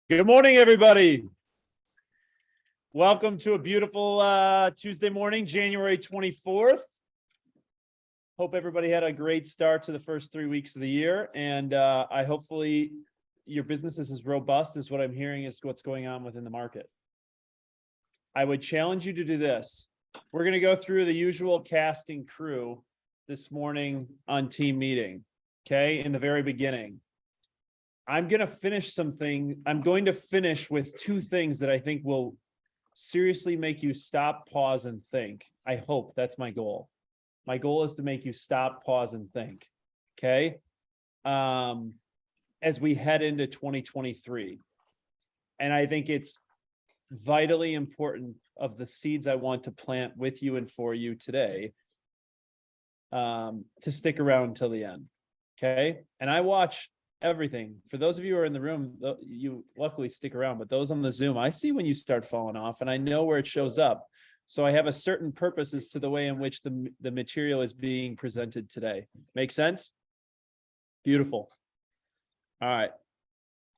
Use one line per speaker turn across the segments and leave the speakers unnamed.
Good morning, everybody. Welcome to a beautiful Tuesday morning, January 24th. Hope everybody had a great start to the first 3 weeks of the year. And I hopefully your business is as robust as what I'm hearing is what's going on within the market. I would challenge you to do this. We're going to go through the usual casting crew this morning on team meeting. Okay, in the very beginning. I'm going to finish with two things that I think will seriously make you stop, pause, and think. I hope that's my goal. My goal is to make you stop, pause, and think. Okay. As we head into 2023. And I think it's vitally important of the seeds I want to plant with you and for you today to stick around until the end. Okay. And I watch everything. For those of you who are in the room, you luckily stick around, but those on the Zoom, I see when you start falling off and I know where it shows up. So I have a certain purpose as to the way in which the material is being presented today. Make sense? Beautiful. All right.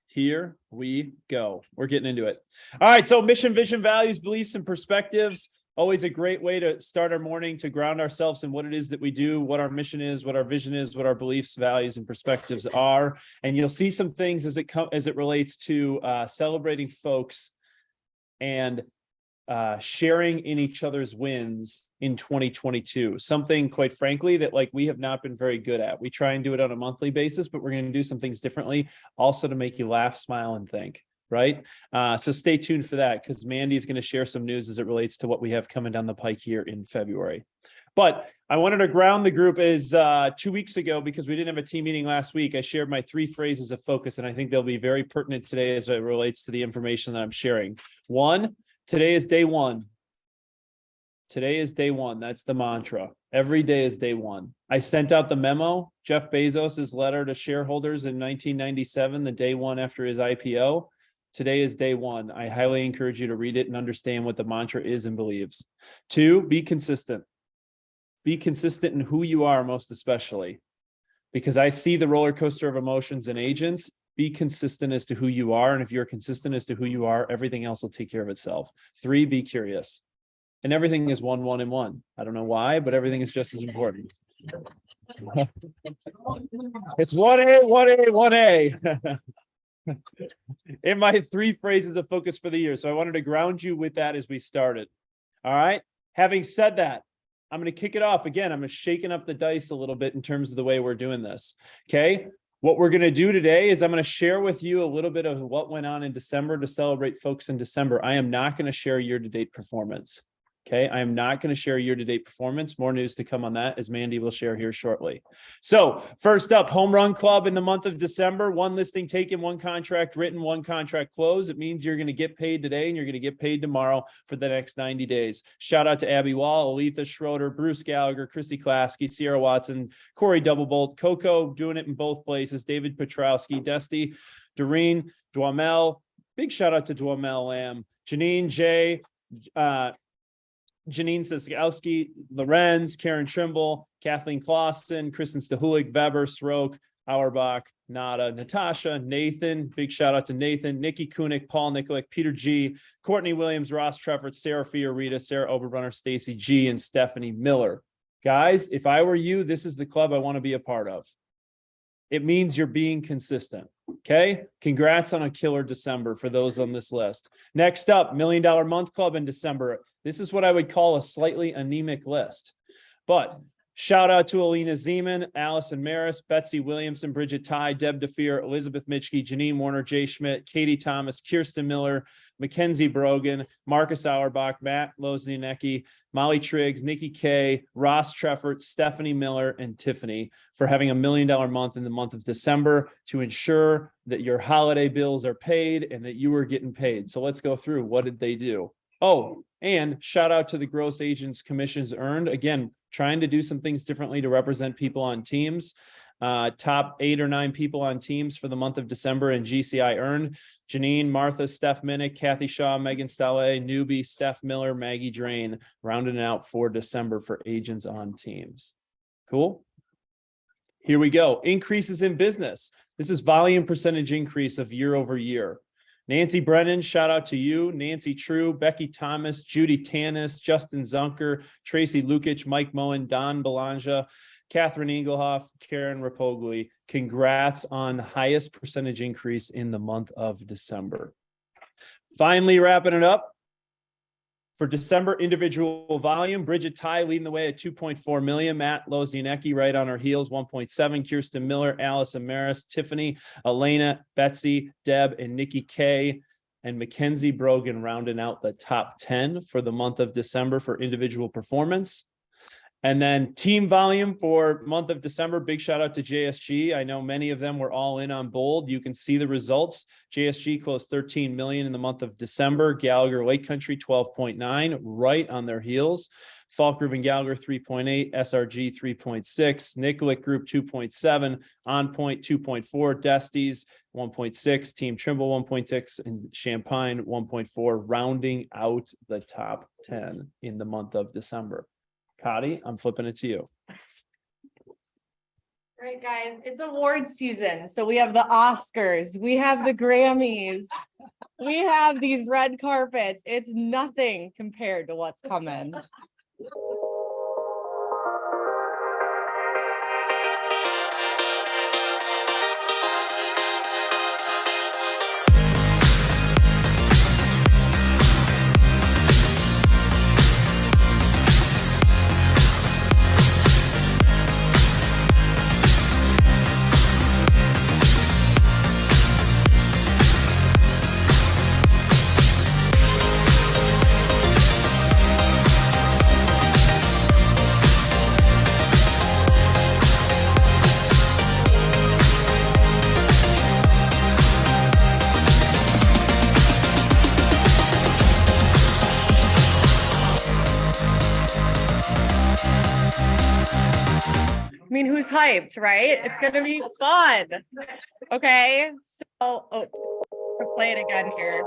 Here we go. We're getting into it. All right. So mission, vision, values, beliefs, and perspectives. Always a great way to start our morning, to ground ourselves in what it is that we do, what our mission is, what our vision is, what our beliefs, values, and perspectives are. And you'll see some things as it relates to celebrating folks and sharing in each other's wins in 2022. Something, quite frankly, that we have not been very good at. We try and do it on a monthly basis, but we're going to do some things differently, also to make you laugh, smile, and think. Right. So stay tuned for that, because Mandy is going to share some news as it relates to what we have coming down the pike here in February. But I wanted to ground the group as 2 weeks ago, because we didn't have a team meeting last week. I shared my 3 phrases of focus, and I think they'll be very pertinent today as it relates to the information that I'm sharing. 1, today is day 1. Today is day 1. That's the mantra. Every day is day 1. I sent out the memo, Jeff Bezos' letter to shareholders in 1997, the day 1 after his IPO. Today is day 1. I highly encourage you to read it and understand what the mantra is and believes. 2, be consistent. Be consistent in who you are, most especially, because I see the roller coaster of emotions in agents. Be consistent as to who you are. And if you're consistent as to who you are, everything else will take care of itself. 3, be curious. And everything is 1, 1, and 1. I don't know why, but everything is just as important. It's 1A, 1A, 1A. In my 3 phrases of focus for the year. So I wanted to ground you with that as we started. All right. Having said that, I'm going to kick it off again. I'm shaking up the dice a little bit in terms of the way we're doing this. Okay. What we're going to do today is I'm going to share with you a little bit of what went on in December to celebrate folks in December. I am not going to share year-to-date performance. Okay, I am not going to share year-to-date performance. More news to come on that, as Mandy will share here shortly. So first up, Home Run Club in the month of December. 1 listing taken, 1 contract written, 1 contract closed. It means you're going to get paid today and you're going to get paid tomorrow for the next 90 days. Shout out to Abby Wall, Aletha Schroeder, Bruce Gallagher, Chrissy Klasky, Sierra Watson, Corey Doublebolt, Coco doing it in both places, David Petrowski, Dusty, Doreen, Dwamel. Big shout out to Dwamel Lamb, Janine J., Janine Siskowski, Lorenz, Karen Trimble, Kathleen Clausen, Kristen Stahulik, Weber, Sroke, Auerbach, Nada, Natasha, Nathan, big shout out to Nathan, Nikki Kunik, Paul Nikolic, Peter G, Courtney Williams, Ross Treffert, Sarah Fiorita, Sarah Oberbrunner, Stacy G, and Stephanie Miller. Guys, if I were you, this is the club I want to be a part of. It means you're being consistent. Okay. Congrats on a killer December for those on this list. Next up, $1 Million Month Club in December. This is what I would call a slightly anemic list, but shout out to Alina Zeman, Allison Maris, Betsy Williamson, Bridget Ty, Deb DeFeer, Elizabeth Mitchke, Janine Warner, Jay Schmidt, Katie Thomas, Kirsten Miller, Mackenzie Brogan, Marcus Auerbach, Matt Lozniacki, Molly Triggs, Nikki Kay, Ross Treffert, Stephanie Miller, and Tiffany for having $1 million month in the month of December to ensure that your holiday bills are paid and that you are getting paid. So let's go through. What did they do? Oh, and shout out to the gross agents commissions earned. Again, trying to do some things differently to represent people on teams. Top 8 or 9 people on teams for the month of December in GCI earned. Janine, Martha, Steph Minnick, Kathy Shaw, Megan Stale, Newbie, Steph Miller, Maggie Drain, rounding it out for December for agents on teams. Cool. Here we go. Increases in business. This is volume percentage increase of year over year. Nancy Brennan, shout out to you. Nancy True, Becky Thomas, Judy Tanis, Justin Zunker, Tracy Lukic, Mike Moen, Don Belanja, Catherine Engelhoff, Karen Rapogli. Congrats on the highest percentage increase in the month of December. Finally, wrapping it up. For December individual volume, Bridget Ty leading the way at 2.4 million. Matt Lozianecki right on her heels, 1.7. Kirsten Miller, Allison Maris, Tiffany, Elena, Betsy, Deb, and Nikki K. And Mackenzie Brogan rounding out the top 10 for the month of December for individual performance. And then team volume for month of December, big shout out to JSG. I know many of them were all in on bold. You can see the results. JSG closed 13 million in the month of December. Gallagher Lake Country 12.9, right on their heels. Falk Grove and Gallagher 3.8, SRG 3.6, Nicollet Group 2.7, On Point 2.4, Desties 1.6, Team Trimble 1.6, and Champagne 1.4, rounding out the top 10 in the month of December. Cotty, I'm flipping it to you.
All right, guys, it's awards season. So we have the Oscars, we have the Grammys, we have these red carpets. It's nothing compared to what's coming. I mean, who's hyped, right? It's gonna be fun. Okay, so we'll play it again here.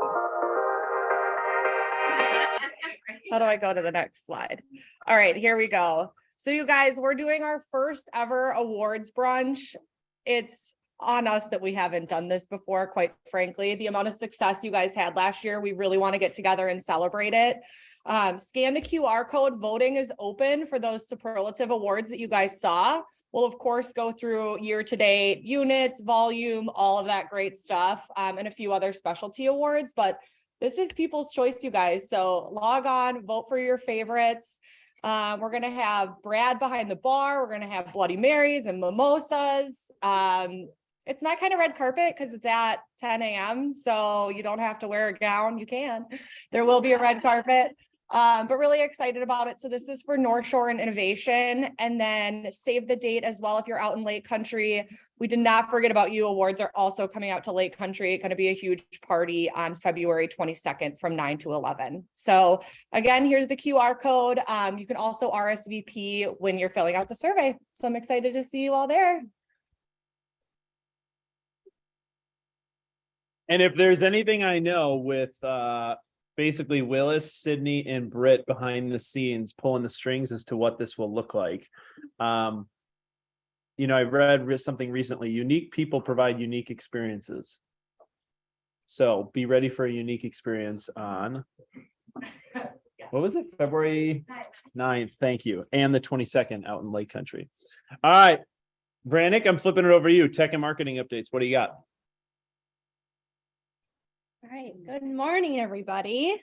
How do I go to the next slide? All right, here we go. So you guys, we're doing our first ever awards brunch. It's on us that we haven't done this before, quite frankly. The amount of success you guys had last year, we really want to get together and celebrate it. Scan the QR code. Voting is open for those superlative awards that you guys saw. We'll of course go through year-to-date units, volume, all of that great stuff, and a few other specialty awards, but this is people's choice, you guys. So log on, vote for your favorites. We're gonna have Brad behind the bar. We're gonna have Bloody Marys and mimosas. It's not kind of red carpet because it's at 10 a.m. So you don't have to wear a gown. You can. There will be a red carpet. But really excited about it. So this is for North Shore and Innovation, and then save the date as well if you're out in Lake Country. We did not forget about you. Awards are also coming out to Lake Country. It's going to be a huge party on February 22nd from 9 to 11. So again, here's the QR code. You can also RSVP when you're filling out the survey. So I'm excited to see you all there.
And if there's anything I know with basically Willis, Sydney, and Britt behind the scenes pulling the strings as to what this will look like. You know, I read something recently, unique people provide unique experiences. So be ready for a unique experience on, what was it? February 9th. Thank you. And the 22nd out in Lake Country. All right, Brannick, I'm flipping it over to you. Tech and marketing updates. What do you got?
All right, good morning, everybody.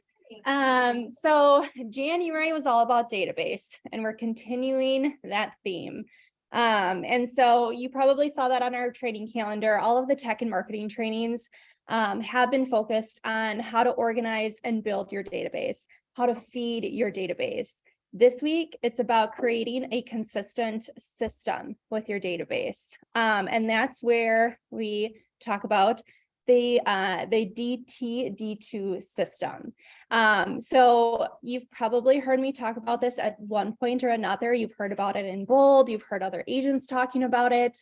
So January was all about database, and we're continuing that theme. And so you probably saw that on our training calendar. All of the tech and marketing trainings have been focused on how to organize and build your database, how to feed your database. This week, it's about creating a consistent system with your database. And that's where we talk about the DT-D2 system. So you've probably heard me talk about this at one point or another. You've heard about it in bold. You've heard other agents talking about it.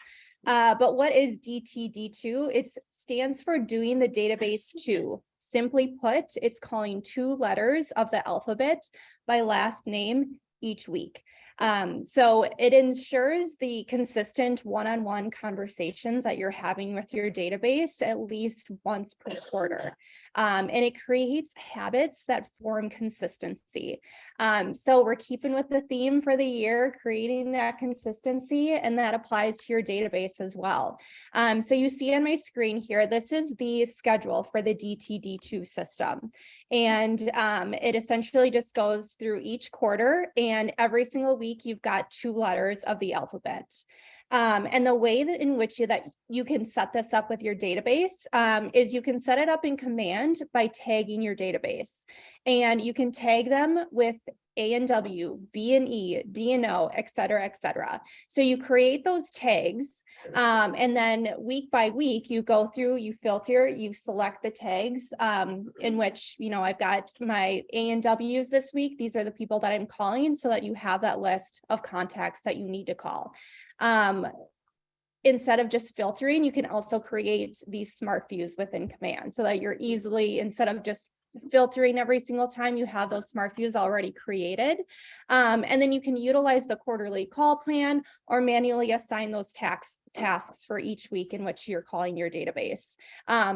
But what is DT-D2? It stands for doing the database to. Simply put, it's calling 2 letters of the alphabet by last name each week. So it ensures the consistent one-on-one conversations that you're having with your database at least once per quarter. And it creates habits that form consistency. So we're keeping with the theme for the year, creating that consistency, and that applies to your database as well. So you see on my screen here, this is the schedule for the DTD2 system. And it essentially just goes through each quarter, and every single week you've got 2 letters of the alphabet. And the way that in which you can set this up with your database is you can set it up in Command by tagging your database, and you can tag them with A and W, B and E, D and O, et cetera, et cetera. So you create those tags, and then week by week you go through, you filter, you select the tags in which, I've got my A and W's this week. These are the people that I'm calling, so that you have that list of contacts that you need to call. Instead of just filtering, you can also create these smart views within Command, so that you're easily, instead of just filtering every single time, you have those smart views already created. And then you can utilize the quarterly call plan or manually assign those tasks for each week in which you're calling your database.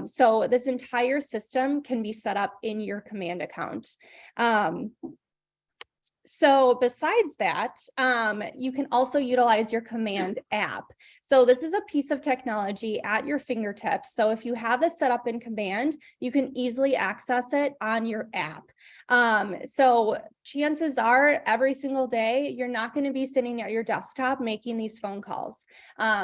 So this entire system can be set up in your Command account. So besides that, you can also utilize your Command app. So this is a piece of technology at your fingertips. So if you have this set up in Command, you can easily access it on your app. So chances are every single day, you're not going to be sitting at your desktop making these phone calls.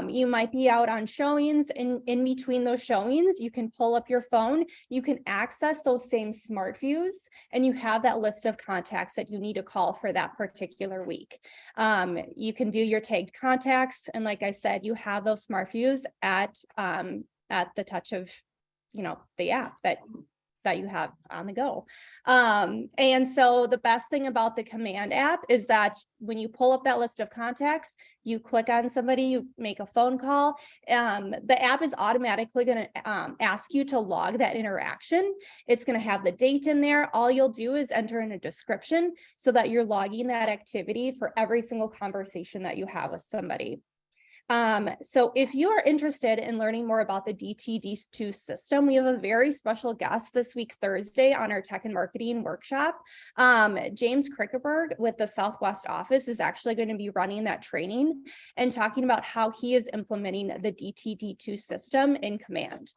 You might be out on showings, and in between those showings, you can pull up your phone, you can access those same smart views, and you have that list of contacts that you need to call for that particular week. You can view your tagged contacts, and like I said, you have those smart views at the touch of the app that you have on the go. And so the best thing about the Command app is that when you pull up that list of contacts, you click on somebody, you make a phone call, the app is automatically going to ask you to log that interaction. It's going to have the date in there. All you'll do is enter in a description so that you're logging that activity for every single conversation that you have with somebody. So if you are interested in learning more about the DTD2 system, we have a very special guest this week, Thursday, on our tech and marketing workshop. James Krickeberg with the Southwest office is actually going to be running that training and talking about how he is implementing the DTD2 system in Command.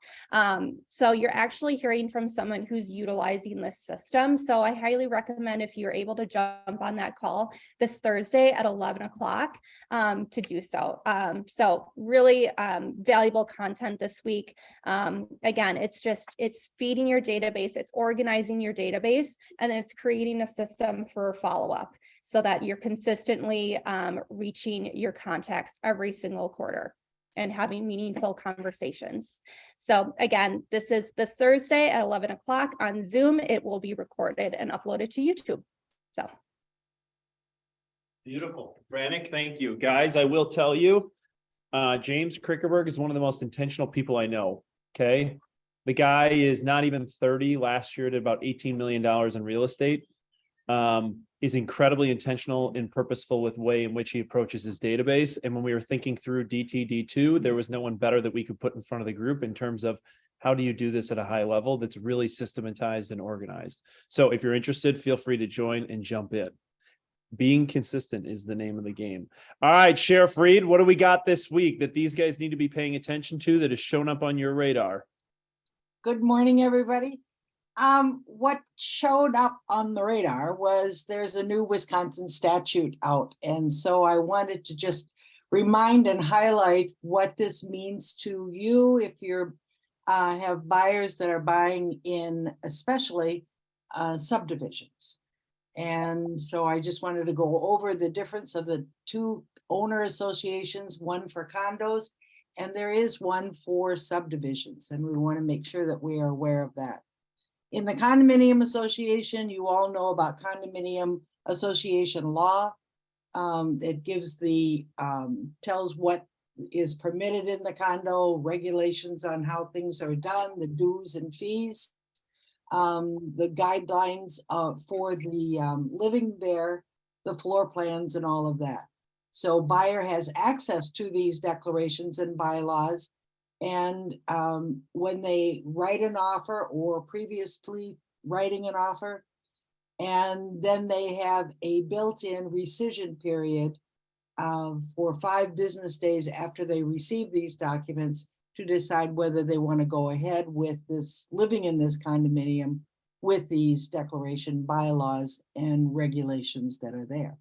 So you're actually hearing from someone who's utilizing this system. So I highly recommend, if you're able to jump on that call this Thursday at 11 o'clock, to do so. So really valuable content this week. Again, it's feeding your database, it's organizing your database, and then it's creating a system for follow-up so that you're consistently reaching your contacts every single quarter and having meaningful conversations. So again, this is this Thursday at 11 o'clock on Zoom. It will be recorded and uploaded to YouTube. So.
Beautiful. Brannick, thank you. Guys, I will tell you, James Krickeberg is one of the most intentional people I know. Okay. The guy is not even 30. Last year did about $18 million in real estate. Is incredibly intentional and purposeful with the way in which he approaches his database. And when we were thinking through DTD2, there was no one better that we could put in front of the group in terms of how do you do this at a high level that's really systematized and organized. So if you're interested, feel free to join and jump in. Being consistent is the name of the game. All right, Sheriff Reed, what do we got this week that these guys need to be paying attention to that has shown up on your radar?
Good morning, everybody. What showed up on the radar was there's a new Wisconsin statute out. And so I wanted to just remind and highlight what this means to you if you're have buyers that are buying in especially subdivisions. And so I just wanted to go over the difference of the two owner associations, one for condos, and there is one for subdivisions. And we want to make sure that we are aware of that. In the condominium association, you all know about condominium association law. It gives tells what is permitted in the condo, regulations on how things are done, the dues and fees. The guidelines for the living there the floor plans and all of that. So buyer has access to these declarations and bylaws. And when they write an offer or previously writing an offer, and then they have a built-in rescission period for 5 business days after they receive these documents to decide whether they want to go ahead with this, living in this condominium with these declaration bylaws and regulations that are there.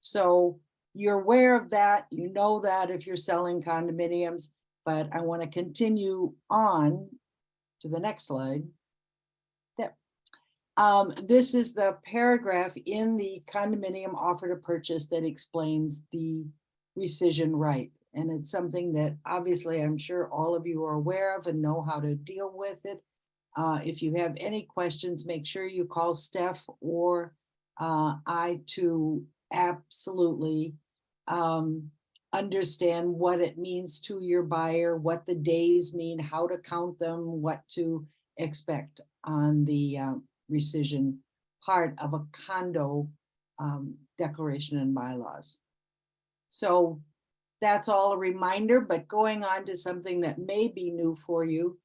So you're aware of that, you know that if you're selling condominiums, but I want to continue on to the next slide. There. This is the paragraph in the condominium offer to purchase that explains the rescission right. And it's something that obviously I'm sure all of you are aware of and know how to deal with it. If you have any questions, make sure you call Steph or I to absolutely understand what it means to your buyer, what the days mean, how to count them, what to expect on the rescission part of a condo declaration and bylaws. So that's all a reminder, but going on to something that may be new for you.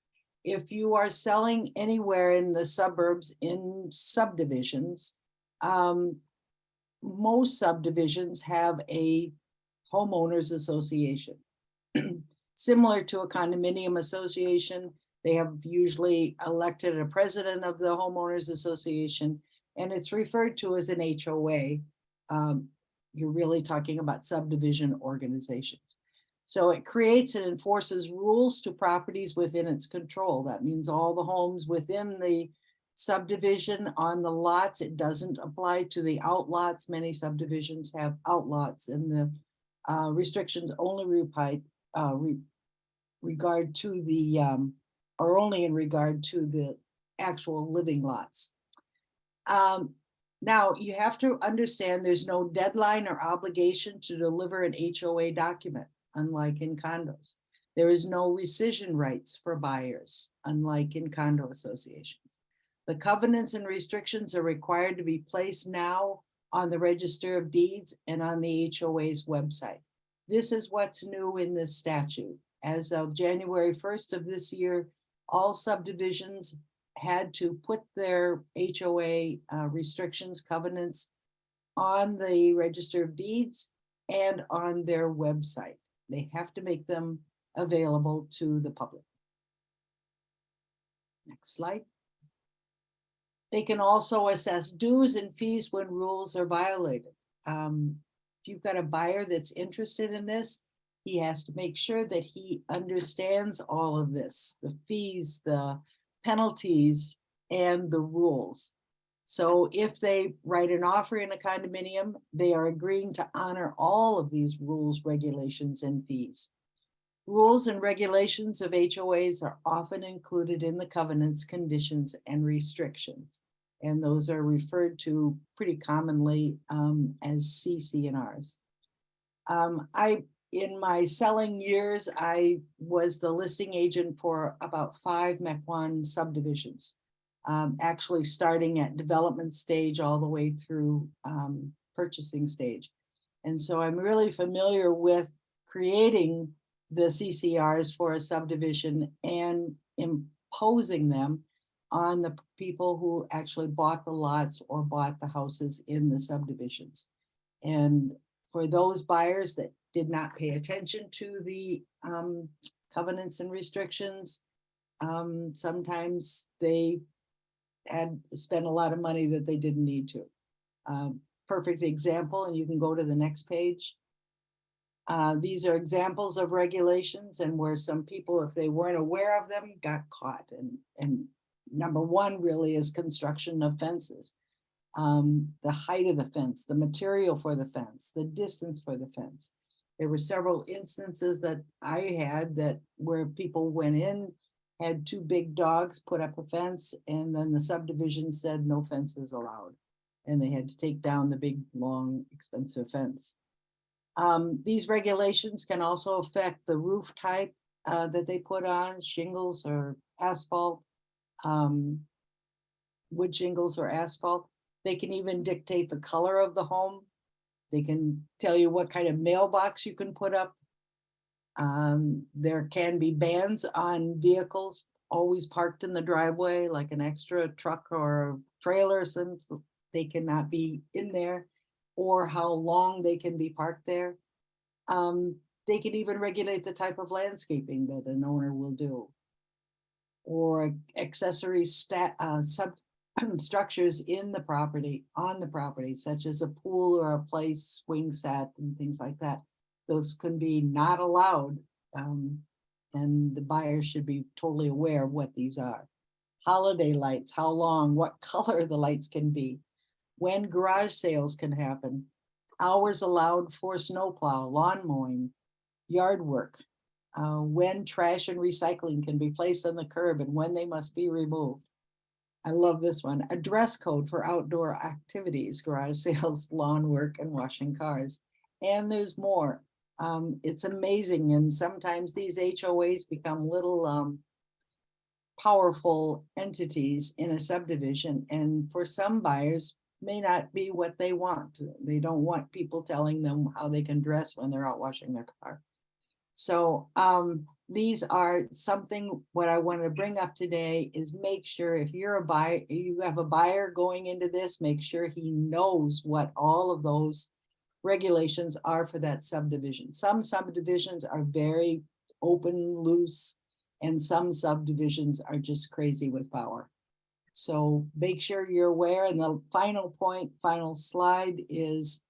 If you are selling anywhere in the suburbs in subdivisions, most subdivisions have a homeowners association. Similar to a condominium association, they have usually elected a president of the homeowners association, and it's referred to as an HOA. You're really talking about subdivision organizations. So it creates and enforces rules to properties within its control. That means all the homes within the subdivision on the lots. It doesn't apply to the outlots. Many subdivisions have outlots, and the restrictions only regard to the are only in regard to the actual living lots. Now you have to understand there's no deadline or obligation to deliver an HOA document, unlike in condos. There is no rescission rights for buyers, unlike in condo associations. The covenants and restrictions are required to be placed now on the Register of Deeds and on the HOA's website. This is what's new in this statute. As of January 1st of this year, all subdivisions had to put their HOA restrictions, covenants on the Register of Deeds and on their website. They have to make them available to the public. Next slide. They can also assess dues and fees when rules are violated. If you've got a buyer that's interested in this, he has to make sure that he understands all of this, the fees, the penalties, and the rules. So if they write an offer in a condominium, they are agreeing to honor all of these rules, regulations, and fees. Rules and regulations of HOAs are often included in the covenants, conditions, and restrictions. And those are referred to pretty commonly as CC&Rs. In my selling years, I was the listing agent for about 5 Mequon subdivisions, actually starting at development stage all the way through purchasing stage. And so I'm really familiar with creating the CCRs for a subdivision and imposing them on the people who actually bought the lots or bought the houses in the subdivisions. And for those buyers that did not pay attention to the covenants and restrictions, sometimes they had spent a lot of money that they didn't need to. Perfect example, and you can go to the next page. These are examples of regulations and where some people, if they weren't aware of them, got caught. And number one really is construction of fences. The height of the fence, the material for the fence, the distance for the fence. There were several instances that I had where people went in, had 2 big dogs, put up a fence, and then the subdivision said no fences allowed. And they had to take down the big, long, expensive fence. These regulations can also affect the roof type that they put on, shingles or asphalt, wood shingles or asphalt. They can even dictate the color of the home. They can tell you what kind of mailbox you can put up. There can be bans on vehicles always parked in the driveway, like an extra truck or a trailer, since they cannot be in there, or how long they can be parked there. They can even regulate the type of landscaping that an owner will do, or accessory structures in the property, on the property, such as a pool or a play swing set and things like that. Those can be not allowed. And the buyer should be totally aware of what these are. Holiday lights, how long, what color the lights can be, when garage sales can happen, hours allowed for snowplow, lawn mowing, yard work, when trash and recycling can be placed on the curb and when they must be removed. I love this one. A dress code for outdoor activities, garage sales, lawn work, and washing cars. And there's more. It's amazing. And sometimes these HOAs become little powerful entities in a subdivision. And for some buyers, may not be what they want. They don't want people telling them how they can dress when they're out washing their car. So these are something, what I want to bring up today is make sure if you're a buyer, you have a buyer going into this, make sure he knows what all of those regulations are for that subdivision. Some subdivisions are very open, loose, and some subdivisions are just crazy with power. So make sure you're aware. And the final point, final slide is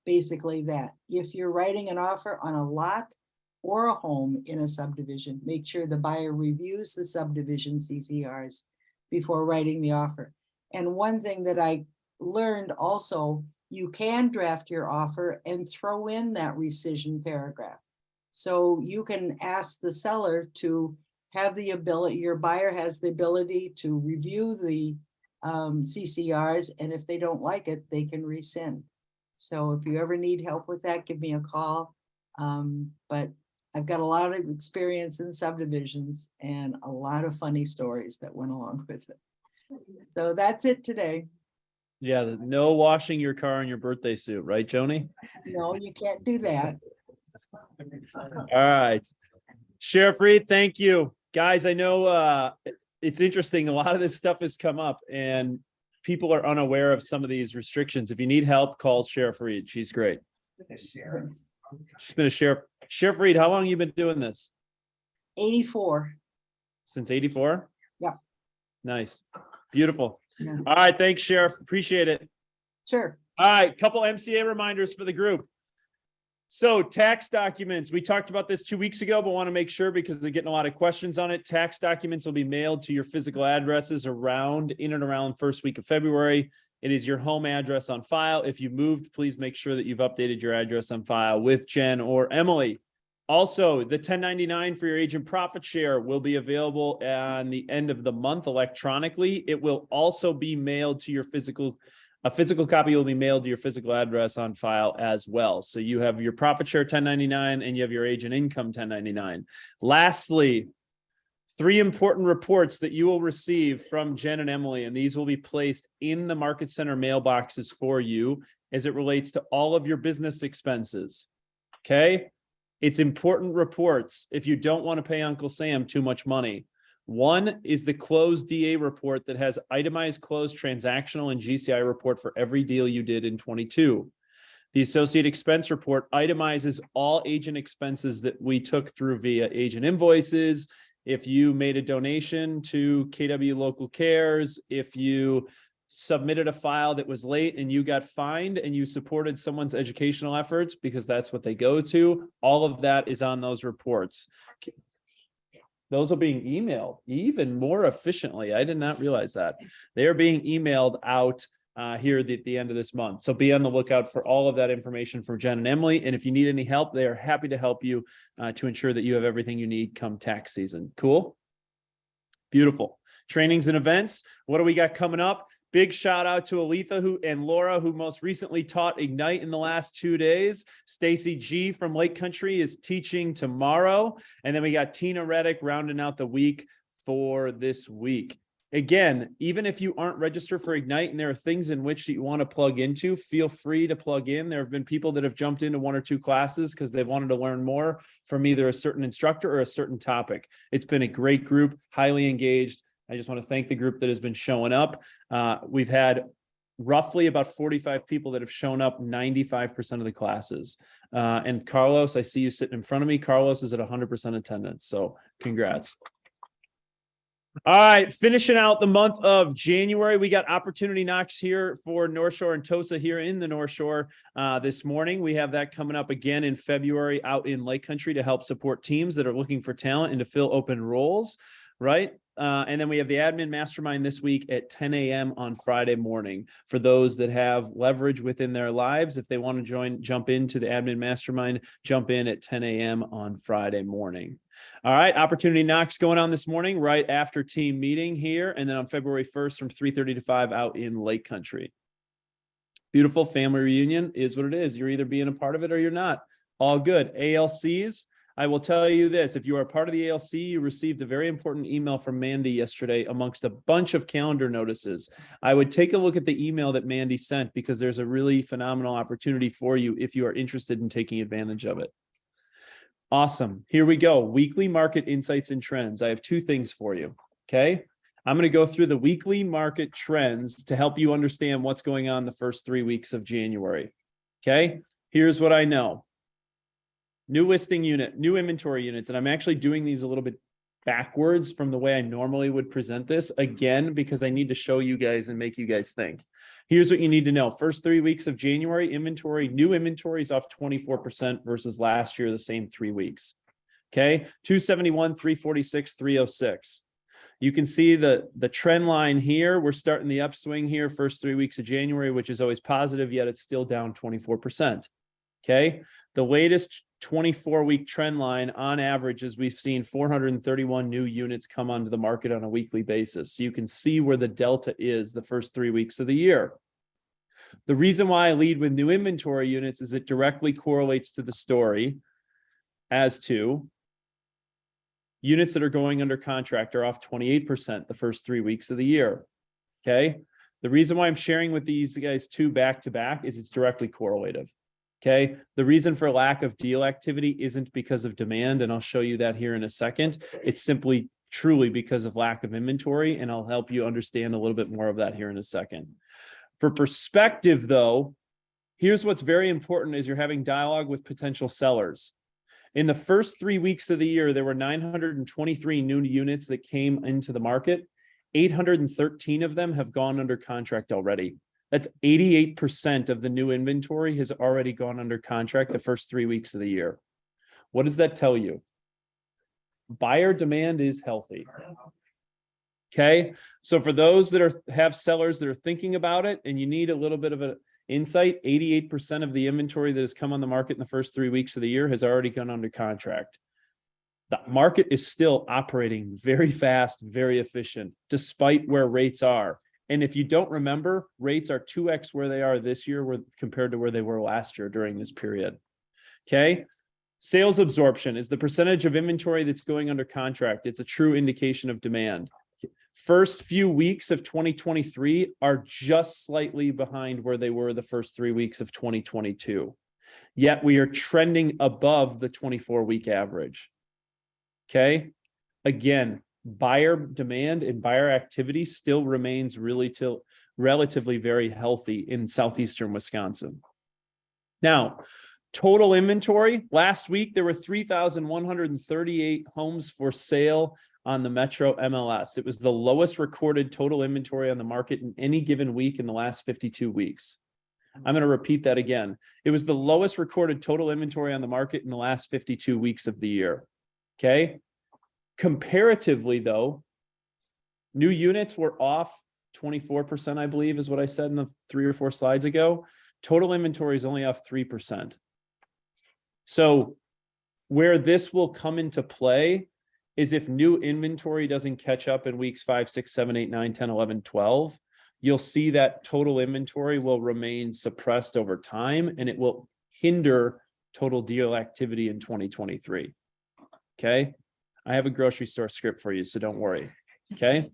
basically that. If you're writing an offer on a lot or a home in a subdivision, make sure the buyer reviews the subdivision CCRs before writing the offer. And one thing that I learned also, you can draft your offer and throw in that rescission paragraph. So you can ask the seller to have the ability, your buyer has the ability to review the CCRs, and if they don't like it, they can rescind. So if you ever need help with that, give me a call. But I've got a lot of experience in subdivisions and a lot of funny stories that went along with it. So that's it today.
Yeah, no washing your car in your birthday suit, right, Joni?
No, you can't do that.
All right. Sheriff Reed, thank you. Guys, I know it's interesting. A lot of this stuff has come up and people are unaware of some of these restrictions. If you need help, call Sheriff Reed. She's great. She's been a sheriff. Sheriff Reed, how long have you been doing this?
84.
Since 84?
Yeah.
Nice. Beautiful.
Yeah.
All right. Thanks, Sheriff. Appreciate it.
Sure.
All right. Couple MCA reminders for the group. So tax documents, we talked about this 2 weeks ago, but want to make sure because they're getting a lot of questions on it. Tax documents will be mailed to your physical addresses in and around first week of February. It is your home address on file. If you moved, please make sure that you've updated your address on file with Jen or Emily. Also, the 1099 for your agent profit share will be available on the end of the month electronically. It will also be mailed to your a physical copy will be mailed to your physical address on file as well. So you have your profit share 1099 and you have your agent income 1099. Lastly, 3 important reports that you will receive from Jen and Emily, and these will be placed in the Market Center mailboxes for you as it relates to all of your business expenses. Okay? It's important reports if you don't want to pay Uncle Sam too much money. One is the closed DA report that has itemized closed transactional and GCI report for every deal you did in 22. The associate expense report itemizes all agent expenses that we took through via agent invoices. If you made a donation to KW Local Cares, if you submitted a file that was late and you got fined and you supported someone's educational efforts because that's what they go to, all of that is on those reports. Those are being emailed even more efficiently. I did not realize that. They are being emailed out here at the end of this month. So be on the lookout for all of that information from Jen and Emily. And if you need any help, they are happy to help you to ensure that you have everything you need come tax season. Cool? Beautiful. Trainings and events. What do we got coming up? Big shout out to Aletha and Laura, who most recently taught Ignite in the last 2 days. Stacy G from Lake Country is teaching tomorrow. And then we got Tina Reddick rounding out the week for this week. Again, even if you aren't registered for Ignite and there are things in which you want to plug into, feel free to plug in. There have been people that have jumped into 1 or 2 classes because they wanted to learn more from either a certain instructor or a certain topic. It's been a great group, highly engaged. I just want to thank the group that has been showing up. We've had roughly about 45 people that have shown up 95% of the classes. And Carlos, I see you sitting in front of me. Carlos is at 100% attendance. So congrats. All right, finishing out the month of January, we got Opportunity Knocks here for North Shore and TOSA here in the North Shore this morning. We have that coming up again in February out in Lake Country to help support teams that are looking for talent and to fill open roles, right? And then we have the Admin Mastermind this week at 10 a.m. on Friday morning for those that have leverage within their lives. If they want to jump into the Admin Mastermind, jump in at 10 a.m. on Friday morning. All right, Opportunity Knocks going on this morning right after team meeting here, and then on February 1st from 3:30 to 5 out in Lake Country. Beautiful family reunion is what it is. You're either being a part of it or you're not. All good. ALCs, I will tell you this. If you are a part of the ALC, you received a very important email from Mandy yesterday amongst a bunch of calendar notices. I would take a look at the email that Mandy sent because there's a really phenomenal opportunity for you if you are interested in taking advantage of it. Awesome. Here we go. Weekly market insights and trends. I have 2 things for you. Okay. I'm going to go through the weekly market trends to help you understand what's going on the first 3 weeks of January. Okay. Here's what I know. New listing unit, new inventory units. And I'm actually doing these a little bit backwards from the way I normally would present this, again, because I need to show you guys and make you guys think. Here's what you need to know. First 3 weeks of January, inventory, new inventory is off 24% versus last year, the same 3 weeks. Okay, 271, 346, 306. You can see the trend line here. We're starting the upswing here, first 3 weeks of January, which is always positive, yet it's still down 24%. Okay, the latest 24-week trend line on average is we've seen 431 new units come onto the market on a weekly basis. So you can see where the delta is the first 3 weeks of the year. The reason why I lead with new inventory units is it directly correlates to the story as to units that are going under contract are off 28% the first 3 weeks of the year. Okay, the reason why I'm sharing with these guys 2 back to back is it's directly correlative. Okay, the reason for lack of deal activity isn't because of demand, and I'll show you that here in a second. It's simply truly because of lack of inventory, and I'll help you understand a little bit more of that here in a second. For perspective, though, here's what's very important as you're having dialogue with potential sellers. In the first 3 weeks of the year, there were 923 new units that came into the market. 813 of them have gone under contract already. That's 88% of the new inventory has already gone under contract the first 3 weeks of the year. What does that tell you? Buyer demand is healthy. Okay, so for those that have sellers that are thinking about it and you need a little bit of an insight, 88% of the inventory that has come on the market in the first 3 weeks of the year has already gone under contract. The market is still operating very fast, very efficient, despite where rates are. And if you don't remember, rates are 2x where they are this year compared to where they were last year during this period. Okay. Sales absorption is the percentage of inventory that's going under contract. It's a true indication of demand. First few weeks of 2023 are just slightly behind where they were the first 3 weeks of 2022. Yet we are trending above the 24-week average. Okay. Again, buyer demand and buyer activity still remains relatively very healthy in southeastern Wisconsin. Now, total inventory, last week there were 3,138 homes for sale on the Metro MLS. It was the lowest recorded total inventory on the market in any given week in the last 52 weeks. I'm going to repeat that again. It was the lowest recorded total inventory on the market in the last 52 weeks of the year. Okay. Comparatively, though, new units were off 24%, I believe, is what I said in the 3 or 4 slides ago. Total inventory is only off 3%. So where this will come into play is if new inventory doesn't catch up in weeks 5, 6, 7, 8, 9, 10, 11, 12, you'll see that total inventory will remain suppressed over time, and it will hinder total deal activity in 2023. Okay. I have a grocery store script for you, so don't worry. Okay.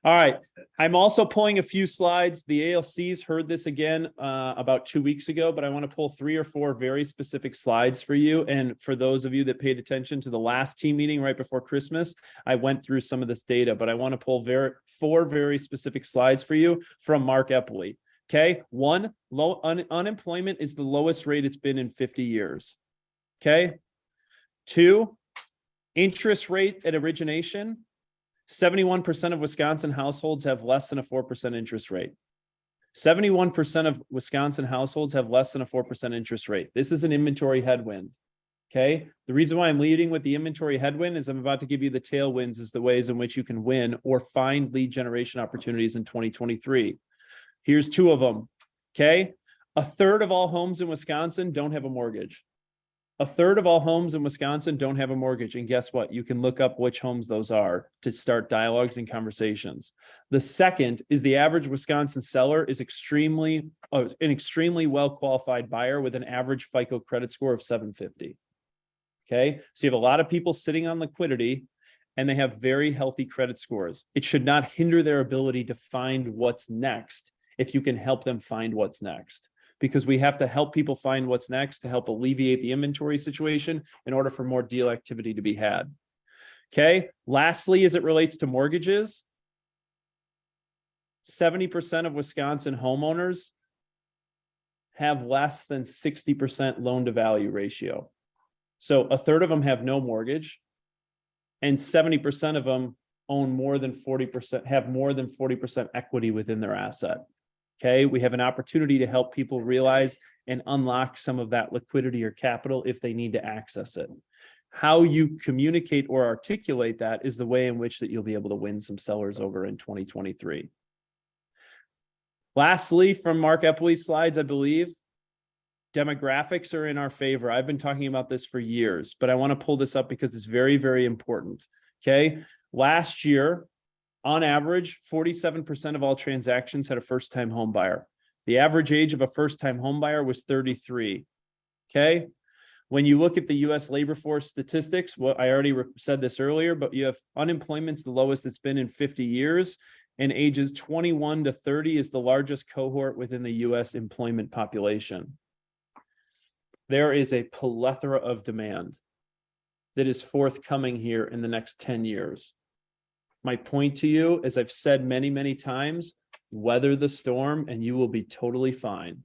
All right. I'm also pulling a few slides. The ALCs heard this again about 2 weeks ago, but I want to pull 3 or 4 very specific slides for you. And for those of you that paid attention to the last team meeting right before Christmas, I went through some of this data, but I want to pull 4 very specific slides for you from Mark Epley. Okay. 1, unemployment is the lowest rate it's been in 50 years. Okay. 2, interest rate at origination. 71% of Wisconsin households have less than a 4% interest rate. 71% of Wisconsin households have less than a 4% interest rate. This is an inventory headwind. Okay. The reason why I'm leading with the inventory headwind is I'm about to give you the tailwinds as the ways in which you can win or find lead generation opportunities in 2023. Here's 2 of them. Okay. 1/3 of all homes in Wisconsin don't have a mortgage. 1/3 of all homes in Wisconsin don't have a mortgage. And guess what? You can look up which homes those are to start dialogues and conversations. The second is the average Wisconsin seller is an extremely well-qualified buyer with an average FICO credit score of 750. Okay. So you have a lot of people sitting on liquidity and they have very healthy credit scores. It should not hinder their ability to find what's next if you can help them find what's next. Because we have to help people find what's next to help alleviate the inventory situation in order for more deal activity to be had. Okay. Lastly, as it relates to mortgages, 70% of Wisconsin homeowners have less than 60% loan to value ratio. So 1/3 of them have no mortgage and 70% of them own more than 40%, have more than 40% equity within their asset. Okay, we have an opportunity to help people realize and unlock some of that liquidity or capital if they need to access it. How you communicate or articulate that is the way in which that you'll be able to win some sellers over in 2023. Lastly, from Mark Epley's slides, I believe, demographics are in our favor. I've been talking about this for years, but I want to pull this up because it's very, very important. Okay, last year, on average, 47% of all transactions had a first-time home buyer. The average age of a first-time home buyer was 33. Okay. When you look at the US labor force statistics, well, I already said this earlier, but you have unemployment's the lowest it's been in 50 years, and ages 21 to 30 is the largest cohort within the US employment population. There is a plethora of demand that is forthcoming here in the next 10 years. My point to you, as I've said many, many times, weather the storm and you will be totally fine.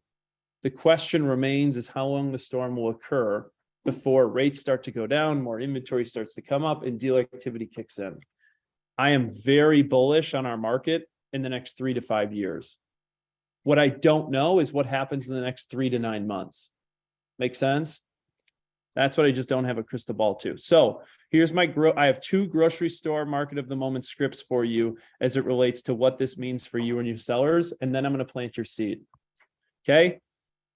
The question remains is how long the storm will occur before rates start to go down, more inventory starts to come up, and deal activity kicks in. I am very bullish on our market in the next 3 to 5 years. What I don't know is what happens in the next 3 to 9 months. Make sense? That's what I just don't have a crystal ball to. So here's my I have 2 grocery store market of the moment scripts for you as it relates to what this means for you and your sellers. And then I'm going to plant your seed. Okay.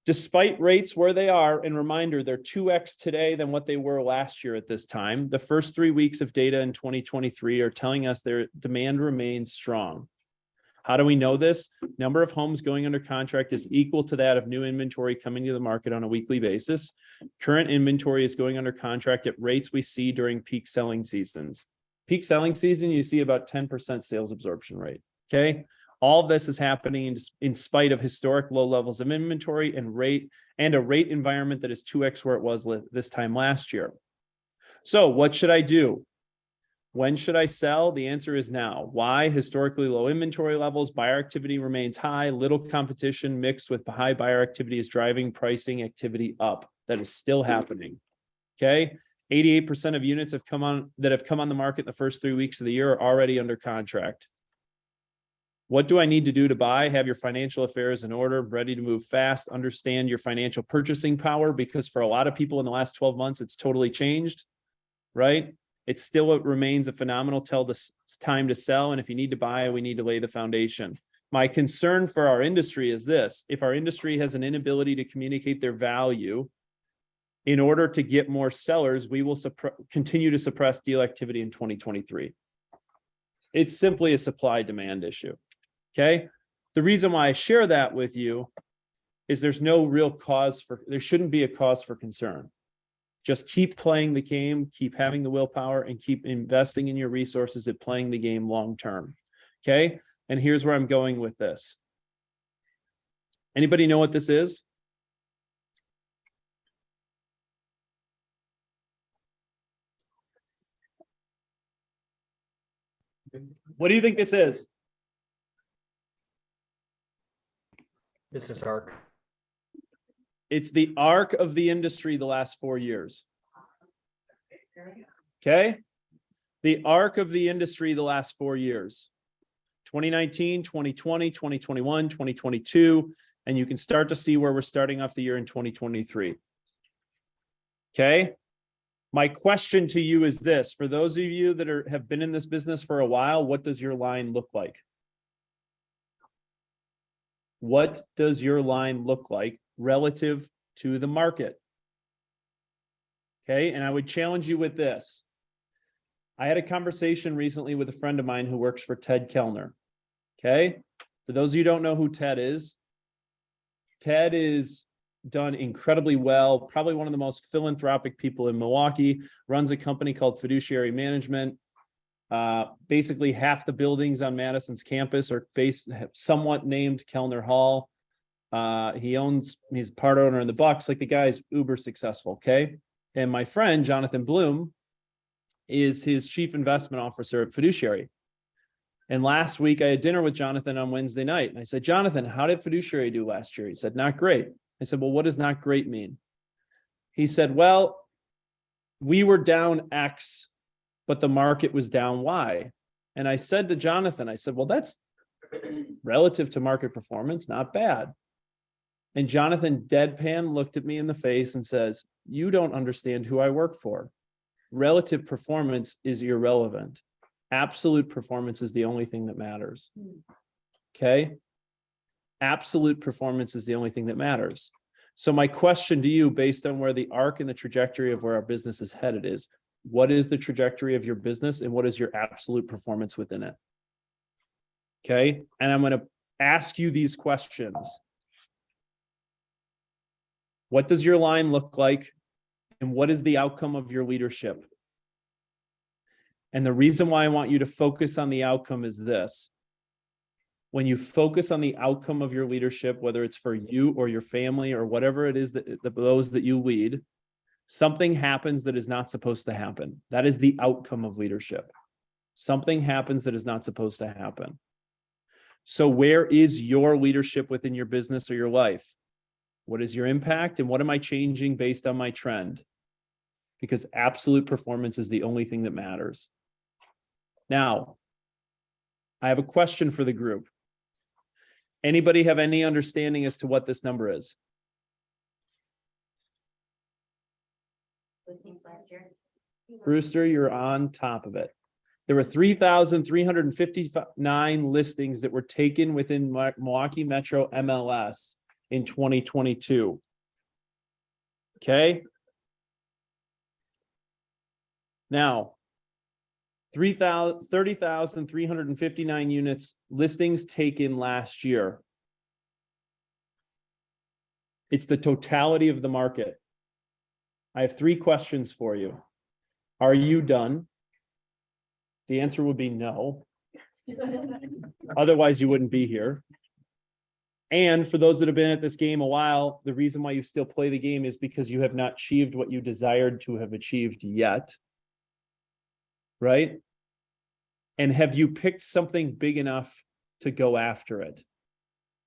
Despite rates where they are, and reminder, they're 2x today than what they were last year at this time. The first 3 weeks of data in 2023 are telling us their demand remains strong. How do we know this? Number of homes going under contract is equal to that of new inventory coming to the market on a weekly basis. Current inventory is going under contract at rates we see during peak selling seasons. Peak selling season, you see about 10% sales absorption rate. Okay. All of this is happening in spite of historic low levels of inventory and a rate environment that is 2x where it was this time last year. So what should I do? When should I sell? The answer is now. Why? Historically low inventory levels, buyer activity remains high, little competition mixed with high buyer activity is driving pricing activity up. That is still happening. Okay. 88% of units that have come on the market in the first 3 weeks of the year are already under contract. What do I need to do to buy? Have your financial affairs in order, ready to move fast, understand your financial purchasing power, because for a lot of people in the last 12 months, it's totally changed, right? It still remains a phenomenal time to sell. And if you need to buy, we need to lay the foundation. My concern for our industry is this: if our industry has an inability to communicate their value in order to get more sellers, we will continue to suppress deal activity in 2023. It's simply a supply demand issue. Okay. The reason why I share that with you is there shouldn't be a cause for concern. Just keep playing the game, keep having the willpower, and keep investing in your resources at playing the game long-term. Okay. And here's where I'm going with this. Anybody know what this is? What do you think this is?
This is ARC.
It's the arc of the industry the last 4 years. Okay? The arc of the industry the last 4 years. 2019, 2020, 2021, 2022, and you can start to see where we're starting off the year in 2023. Okay? My question to you is this: for those of you that have been in this business for a while, what does your line look like? What does your line look like relative to the market? Okay, and I would challenge you with this. I had a conversation recently with a friend of mine who works for Ted Kellner. Okay, for those of you who don't know who Ted is done incredibly well, probably one of the most philanthropic people in Milwaukee, runs a company called Fiduciary Management. Basically half the buildings on Madison's campus are somewhat named Kellner Hall. He's part owner in the Bucks. Like, the guy's uber successful. Okay. And my friend, Jonathan Bloom, is his chief investment officer at Fiduciary. And last week I had dinner with Jonathan on Wednesday night. And I said, Jonathan, how did Fiduciary do last year? He said, not great. I said, well, what does not great mean? He said, well, we were down X, but the market was down Y. And I said to Jonathan, I said, well, that's relative to market performance, not bad. And Jonathan deadpan looked at me in the face and says, you don't understand who I work for. Relative performance is irrelevant. Absolute performance is the only thing that matters. Okay? Absolute performance is the only thing that matters. So my question to you, based on where the arc and the trajectory of where our business is headed, is what is the trajectory of your business and what is your absolute performance within it? Okay. And I'm going to ask you these questions. What does your line look like? And what is the outcome of your leadership? And the reason why I want you to focus on the outcome is this. When you focus on the outcome of your leadership, whether it's for you or your family or whatever it is that those that you lead, something happens that is not supposed to happen. That is the outcome of leadership. Something happens that is not supposed to happen. So where is your leadership within your business or your life? What is your impact and what am I changing based on my trend? Because absolute performance is the only thing that matters. Now, I have a question for the group. Anybody have any understanding as to what this number is?
Listings last year.
Brewster, you're on top of it. There were 3,359 listings that were taken within Milwaukee Metro MLS in 2022. Okay. Now, 30,359 units listings taken last year. It's the totality of the market. I have 3 questions for you. Are you done? The answer would be no. Otherwise, you wouldn't be here. And for those that have been at this game a while, the reason why you still play the game is because you have not achieved what you desired to have achieved yet. Right? And have you picked something big enough to go after it?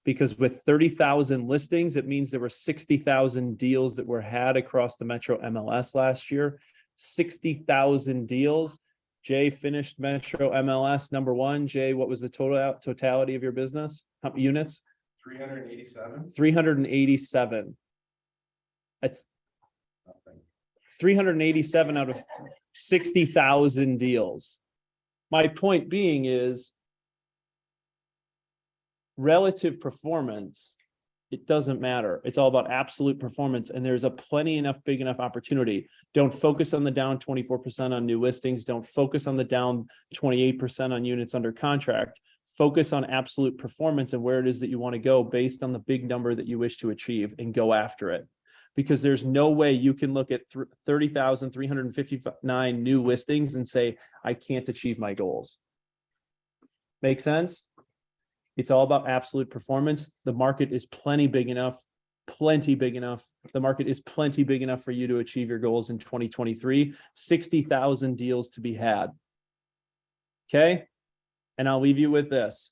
Because with 30,000 listings, it means there were 60,000 deals that were had across the Metro MLS last year. 60,000 deals. Jay finished Metro MLS number 1. Jay, what was the totality of your business? How many units?
387.
387. That's 387 out of 60,000 deals. My point being is relative performance, it doesn't matter. It's all about absolute performance. And there's a big enough opportunity. Don't focus on the down 24% on new listings. Don't focus on the down 28% on units under contract. Focus on absolute performance and where it is that you want to go based on the big number that you wish to achieve and go after it. Because there's no way you can look at 30,359 new listings and say, I can't achieve my goals. Make sense? It's all about absolute performance. The market is plenty big enough. The market is plenty big enough for you to achieve your goals in 2023. 60,000 deals to be had. Okay? And I'll leave you with this.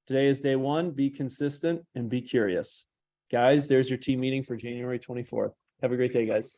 Today is day one. Be consistent and be curious. Guys, there's your team meeting for January 24th. Have a great day, guys.